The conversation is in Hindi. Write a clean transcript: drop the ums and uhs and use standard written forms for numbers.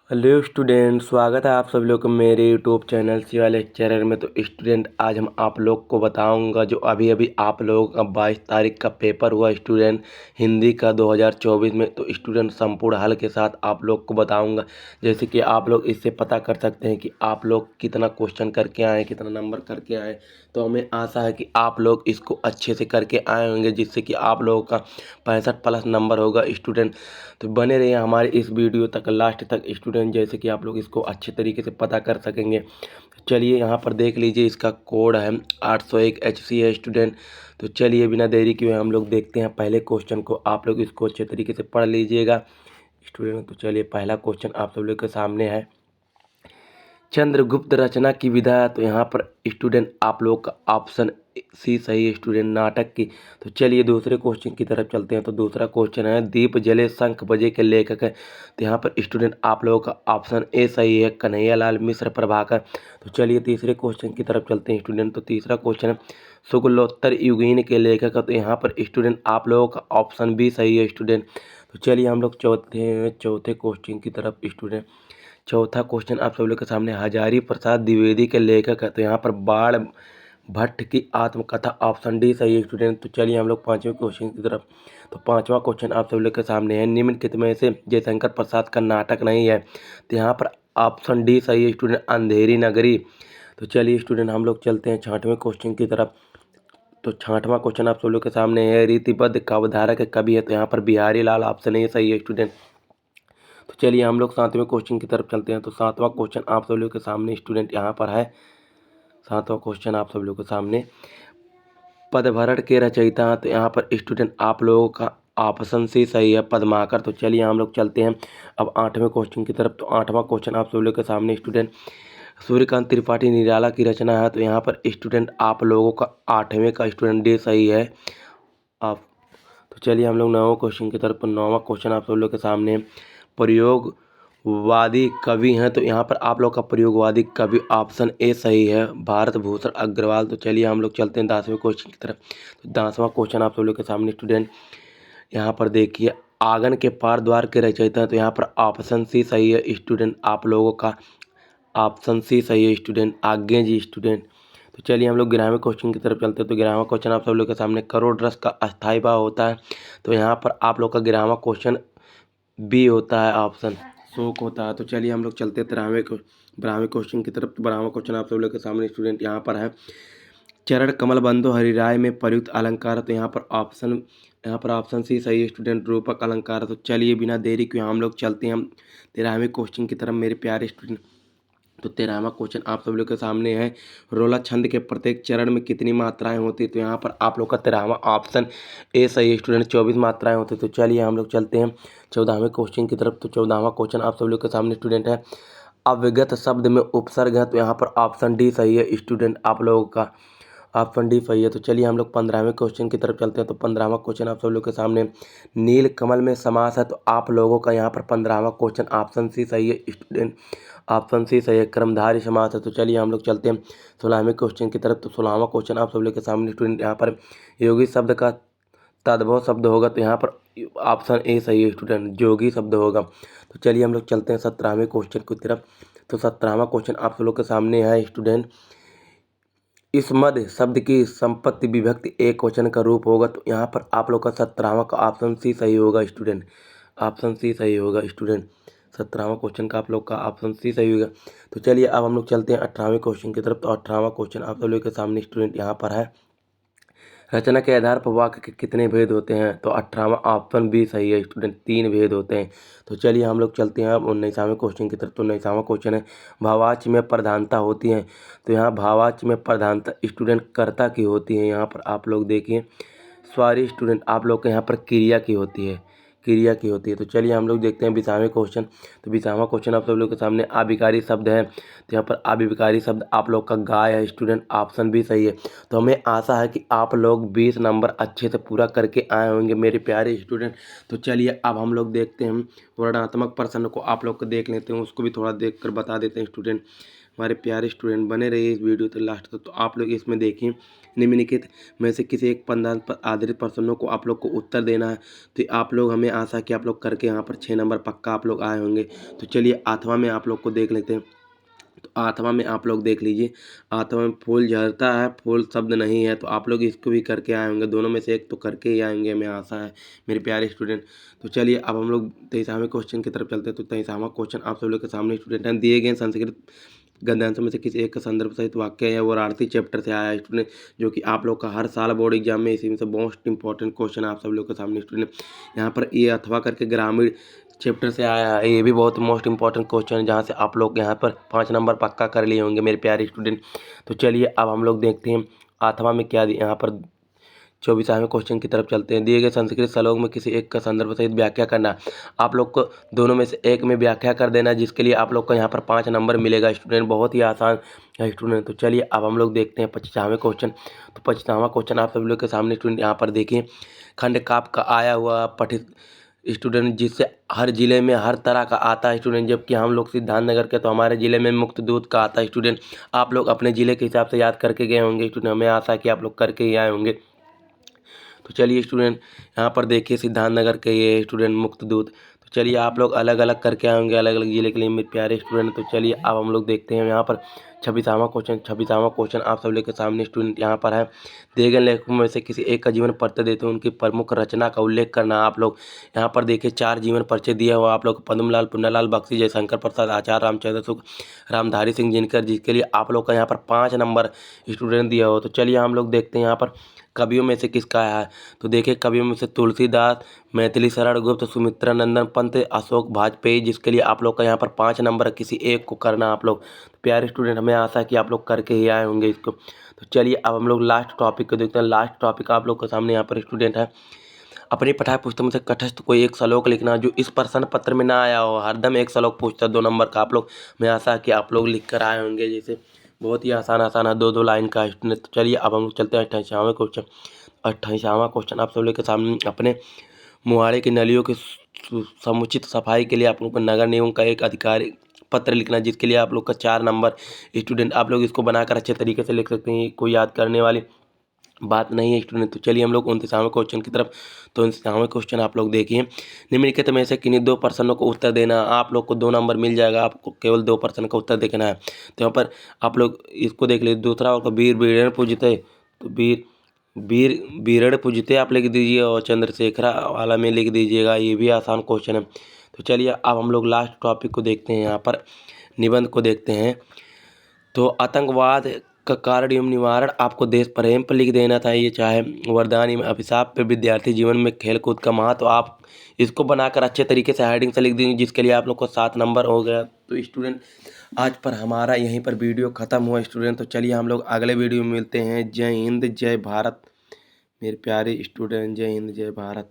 हेलो स्टूडेंट, स्वागत है आप सब लोग का मेरे यूट्यूब चैनल शिवा लेक्चरर में। तो स्टूडेंट, आज हम आप लोग को बताऊंगा जो अभी अभी आप लोगों का 22 तारीख का पेपर हुआ स्टूडेंट, हिंदी का 2024 में। तो स्टूडेंट संपूर्ण हल के साथ आप लोग को बताऊंगा, जैसे कि आप लोग इससे पता कर सकते हैं कि आप लोग कितना क्वेश्चन करके आए, कितना नंबर करके आए। तो हमें आशा है कि आप लोग इसको अच्छे से करके आए होंगे, जिससे कि आप लोगों का 65+ नंबर होगा स्टूडेंट। तो बने रहिए हमारे इस वीडियो तक लास्ट तक स्टूडेंट, जैसे कि आप लोग इसको अच्छे तरीके से पता कर सकेंगे। चलिए यहाँ पर देख लीजिए, इसका कोड है 801 HC है स्टूडेंट। तो चलिए बिना देरी किए हम लोग देखते हैं पहले क्वेश्चन को। आप लोग इसको अच्छे तरीके से पढ़ लीजिएगा स्टूडेंट। तो चलिए पहला क्वेश्चन आप सब लोग के सामने है, चंद्रगुप्त रचना की विधा। तो यहाँ पर स्टूडेंट आप लोग का ऑप्शन सी सही है स्टूडेंट, नाटक की। तो चलिए दूसरे क्वेश्चन की तरफ चलते हैं। तो दूसरा क्वेश्चन है, दीप जले शंख बजे के लेखक है। तो यहाँ पर स्टूडेंट आप लोगों का ऑप्शन ए सही है, कन्हैयालाल मिश्र प्रभाकर। तो चलिए तीसरे क्वेश्चन की तरफ चलते हैं स्टूडेंट। तो तीसरा क्वेश्चन है, शुक्लोत्तर युगीन के लेखक है। तो यहाँ पर स्टूडेंट आप लोगों का ऑप्शन बी सही है स्टूडेंट। तो चलिए हम लोग चौथे क्वेश्चन की तरफ स्टूडेंट। चौथा क्वेश्चन आप सब लोग के सामने, हजारी प्रसाद द्विवेदी के लेखक है। तो यहाँ पर बाण भट्ट की आत्मकथा, ऑप्शन डी सही है स्टूडेंट। तो चलिए हम लोग पांचवें क्वेश्चन की तरफ। तो पांचवा क्वेश्चन आप सब लोग के सामने है, निम्नलिखित में से जयशंकर प्रसाद का नाटक नहीं है। तो यहाँ पर ऑप्शन डी सही है स्टूडेंट, अंधेरी नगरी। तो चलिए स्टूडेंट हम लोग चलते हैं छठवें क्वेश्चन की तरफ। तो छठवां क्वेश्चन आप सब लोग के सामने है, रीतिबद्ध काव्यधारा के कवि है। तो यहाँ पर बिहारी लाल, ऑप्शन ए सही है स्टूडेंट। तो चलिए हम लोग सातवें क्वेश्चन की तरफ चलते हैं। तो सातवां क्वेश्चन आप सब लोग के सामने स्टूडेंट यहाँ पर है। सातवां क्वेश्चन आप सब लोग के सामने, पदभरण के रचयिता। तो यहाँ पर स्टूडेंट आप लोगों का ऑप्शन सी सही है, पद्माकर। तो चलिए हम लोग चलते हैं अब आठवें क्वेश्चन की तरफ। तो आठवां क्वेश्चन आप सब लोग के सामने स्टूडेंट, सूर्यकांत त्रिपाठी निराला की रचना है। तो यहाँ पर स्टूडेंट आप लोगों का आठवें का स्टूडेंट डी सही है आप। तो चलिए हम लोग नौवें क्वेश्चन की तरफ। नौवां क्वेश्चन आप सब लोग के सामने, प्रयोगवादी कवि हैं। तो यहाँ पर आप लोग का प्रयोगवादी कवि ऑप्शन ए सही है, भारत भूषण अग्रवाल। तो चलिए हम लोग चलते हैं 10वें क्वेश्चन की तरफ। तो 10वां क्वेश्चन आप सब लोग के सामने स्टूडेंट, यहाँ पर देखिए, आंगन के पार द्वार के रचयिता हैं। तो यहाँ पर ऑप्शन सी सही है स्टूडेंट, आप लोगों का ऑप्शन सी सही है स्टूडेंट, आज्ञा जी स्टूडेंट। तो चलिए हम लोग 11वें क्वेश्चन की तरफ चलते हैं। तो 11वां क्वेश्चन आप सब लोग के सामने, करोड़ रस का अस्थायी भाव होता है। तो यहाँ पर आप लोग का 11वां क्वेश्चन बी होता है, ऑप्शन शोक होता है। तो चलिए हम लोग चलते हैं 12वें क्वेश्चन की तरफ। तो 12वां क्वेश्चन आप सब लोग के सामने स्टूडेंट यहाँ पर है, चरण कमल बंधु हरिराय में प्रयुक्त अलंकार। तो यहाँ पर ऑप्शन सी सही है स्टूडेंट, रूपक अलंकार। तो चलिए बिना देरी के हम लोग चलते हैं हम 13वें क्वेश्चन की तरफ मेरे प्यारे स्टूडेंट। तो 13वां क्वेश्चन आप सब लोग के सामने है, रोला छंद के प्रत्येक चरण में कितनी मात्राएं होती। तो यहाँ पर आप लोग का 13वां ऑप्शन ए सही है स्टूडेंट, 24 मात्राएं होती। तो चलिए हम लोग चलते हैं 14वें क्वेश्चन की तरफ। तो 14वां क्वेश्चन आप सब लोग के सामने स्टूडेंट है, अविगत शब्द में उपसर्ग है। तो यहाँ पर ऑप्शन डी सही है स्टूडेंट, आप लोगों का ऑप्शन डी सही है। तो चलिए हम लोग 15वें क्वेश्चन की तरफ चलते हैं। तो 15वां क्वेश्चन आप सब लोग के सामने, नील कमल में समास है। तो आप लोगों का यहाँ पर 15वां क्वेश्चन ऑप्शन सी सही है स्टूडेंट, ऑप्शन सी सही है, कर्मधारय समास है। तो चलिए हम लोग चलते हैं 16वें क्वेश्चन की तरफ। तो 16वां क्वेश्चन आप सब लोग के सामने स्टूडेंट, यहाँ पर योगी शब्द का तद्भव शब्द होगा। तो यहाँ पर ऑप्शन ए सही है स्टूडेंट, जोगी शब्द होगा। तो चलिए हम लोग चलते हैं 17वें क्वेश्चन की तरफ। तो 17वां क्वेश्चन आप सब लोग के सामने है स्टूडेंट, इस मध्य शब्द की संपत्ति विभक्ति एक वचन का रूप होगा। तो यहाँ पर आप लोग का 17वां का ऑप्शन सी सही होगा स्टूडेंट, ऑप्शन सी सही होगा स्टूडेंट। 17वां क्वेश्चन का आप लोग का ऑप्शन सी सही होगा। तो चलिए अब हम लोग चलते हैं 18वें क्वेश्चन की तरफ। तो 18वां क्वेश्चन आप सब लोग के सामने स्टूडेंट यहाँ पर है, रचना के आधार पर वाक्य के कितने भेद होते हैं। तो 18वां ऑप्शन बी सही है स्टूडेंट, 3 भेद होते हैं। तो चलिए हम लोग चलते हैं अब 19वें क्वेश्चन की तरफ। तो 19वां क्वेश्चन है, भावाच्य में प्रधानता होती है। तो यहाँ भावाच्य में प्रधानता स्टूडेंट कर्ता की होती है। यहाँ पर आप लोग देखिए, सॉरी स्टूडेंट, आप लोग के यहाँ पर क्रिया की होती है, क्रिया की होती है। तो चलिए हम लोग देखते हैं 20वें क्वेश्चन। तो 20वां क्वेश्चन आप सब लोग के सामने, अभिकारी शब्द है। तो यहाँ पर अभिकारी शब्द आप लोग का गाय है स्टूडेंट, ऑप्शन भी सही है। तो हमें आशा है कि आप लोग 20 नंबर अच्छे से पूरा करके आए होंगे मेरे प्यारे स्टूडेंट। तो चलिए अब हम लोग देखते हैं वर्णनात्मक प्रश्न को, आप लोग को देख लेते हैं, उसको भी थोड़ा देख कर बता देते हैं स्टूडेंट। हमारे प्यारे स्टूडेंट बने रहिए इस वीडियो तक लास्ट तक। तो आप लोग इसमें देखिए निम्नलिखित में से किसी एक पंद्रह पर आधारित प्रश्नों को आप लोग को उत्तर देना है। तो आप लोग, हमें आशा कि आप लोग करके यहाँ पर 6 नंबर पक्का आप लोग आए होंगे। तो चलिए 8वां में आप लोग को देख लेते हैं। तो 8वां में आप लोग देख लीजिए, 8वां में फूल झड़ता है फूल शब्द नहीं है। तो आप लोग इसको भी करके आए होंगे, दोनों में से एक तो करके ही आएंगे, हमें आशा है मेरे प्यारे स्टूडेंट। तो चलिए अब हम लोग 23वें क्वेश्चन की तरफ चलते हैं। तो 23वां क्वेश्चन आप सब लोग के सामने स्टूडेंट हैं, दिए गए संस्कृत गद्यांशों में से किसी एक का संदर्भ सहित वाक्य है और आरती चैप्टर से आया है स्टूडेंट, जो कि आप लोग का हर साल बोर्ड एग्जाम में इसी में से मोस्ट इंपॉर्टेंट क्वेश्चन आप सब लोग के सामने स्टूडेंट। यहाँ पर ये अथवा करके ग्रामीण चैप्टर से आया है, ये भी बहुत मोस्ट इंपॉर्टेंट क्वेश्चन है, जहाँ से आप लोग यहाँ पर 5 नंबर पक्का कर लिए होंगे मेरे प्यारे स्टूडेंट। तो चलिए अब हम लोग देखते हैं 8वां में क्या दिया। यहाँ पर 24वें क्वेश्चन की तरफ चलते हैं। दिए गए संस्कृत श्लोक में किसी एक का संदर्भ सहित व्याख्या करना। आप लोग को दोनों में से एक में व्याख्या कर देना, जिसके लिए आप लोग को यहाँ पर 5 नंबर मिलेगा स्टूडेंट, बहुत ही आसान है स्टूडेंट। तो चलिए अब हम लोग देखते हैं 25वें क्वेश्चन। तो 25वां क्वेश्चन आप सब लोग के सामने स्टूडेंट यहाँ पर देखिए, खंड काव्य का आया हुआ पठित स्टूडेंट, जिससे हर जिले में हर तरह का आता है स्टूडेंट, जबकि हम लोग सिद्धार्थनगर के तो हमारे जिले में मुक्त दूध का आता है स्टूडेंट। आप लोग अपने जिले के हिसाब से याद करके गए होंगे स्टूडेंट, हमें आशा है कि आप लोग करके ही आए होंगे। तो चलिए स्टूडेंट यहाँ पर देखिए सिद्धार्थनगर के ये स्टूडेंट मुक्त दूध। तो चलिए आप लोग अलग अलग करके आएंगे अलग अलग जिले के लिए मेरे प्यारे स्टूडेंट। तो चलिए अब हम लोग देखते हैं यहाँ पर 26वां क्वेश्चन। 26वां क्वेश्चन आप सब लोग के सामने स्टूडेंट यहाँ पर है, दिए गए लेखकों में से किसी एक का जीवन परिचय देते हैं, उनकी प्रमुख रचना का उल्लेख करना। आप लोग यहाँ पर देखिए 4 जीवन परिचय दिया हुआ आप लोग, पद्मलाल, पुन्नालाल बख्शी, जयशंकर प्रसाद, आचार्य रामचंद्र शुक्ल, रामधारी सिंह जिनकर, जिसके लिए आप लोग का यहाँ पर 5 नंबर स्टूडेंट दिया हो। तो चलिए हम लोग देखते हैं यहाँ पर कवियों में से किसका है। तो देखिए कवियों में से तुलसीदास, मैथिली शरण गुप्त, सुमित्रा नंदन पंत, अशोक वाजपेयी, जिसके लिए आप लोग का यहाँ पर 5 नंबर किसी एक को करना आप लोग। तो प्यारे स्टूडेंट हमें आशा है कि आप लोग करके ही आए होंगे इसको। तो चलिए अब हम लोग लास्ट टॉपिक को देखते हैं। लास्ट टॉपिक आप लोग के सामने यहाँ पर स्टूडेंट है, अपनी पठाए पुस्तक में से तटस्थ कोई एक श्लोक लिखना जो इस प्रश्न पत्र में ना आया हो। हरदम एक श्लोक पूछता है 2 नंबर का, आप लोग, मैं आशा है कि आप लोग लिख कर आए होंगे, जैसे बहुत ही आसान आसान है, 2-2 लाइन का स्टूडेंट। तो चलिए अब हम लोग चलते हैं 28वां क्वेश्चन। 28वां क्वेश्चन आप सब लोग के सामने, अपने मुहाड़े की नलियों की समुचित सफाई के लिए आप लोग को नगर निगम का एक अधिकारी पत्र लिखना, जिसके लिए आप लोग का 4 नंबर स्टूडेंट। आप लोग इसको बनाकर अच्छे तरीके से लिख सकते हैं, कोई याद करने वाली बात नहीं है स्टूडेंट। तो चलिए हम लोग 29वें क्वेश्चन की तरफ। तो 29वें क्वेश्चन आप लोग देखिए, निम्नलिखित में से किन्हीं 2 प्रश्नों को उत्तर देना। आप लोग को 2 नंबर मिल जाएगा, आपको केवल 2 प्रश्न का उत्तर देखना है। तो यहाँ पर आप लोग इसको देख लीजिए, दूसरा होगा वीर बीरण पूजते, तो वीर बीरण पूजते आप लिख दीजिए, और चंद्रशेखरा वाला में लिख दीजिएगा, ये भी आसान क्वेश्चन है। तो चलिए अब हम लोग लास्ट टॉपिक को देखते हैं, यहाँ पर निबंध को देखते हैं। तो आतंकवाद का कारण एवं निवारण आपको देश प्रेम पर लिख देना चाहिए, चाहे वरदान एवं अभिशाप पे, विद्यार्थी जीवन में खेल कूद का महत्व, तो आप इसको बनाकर अच्छे तरीके से हेडिंग से लिख दीजिए, जिसके लिए आप लोग को 7 नंबर हो गया। तो स्टूडेंट आज पर हमारा यहीं पर वीडियो ख़त्म हुआ स्टूडेंट। तो चलिए हम लोग अगले वीडियो में मिलते हैं। जय हिंद जय भारत मेरे प्यारे स्टूडेंट, जय हिंद जय भारत।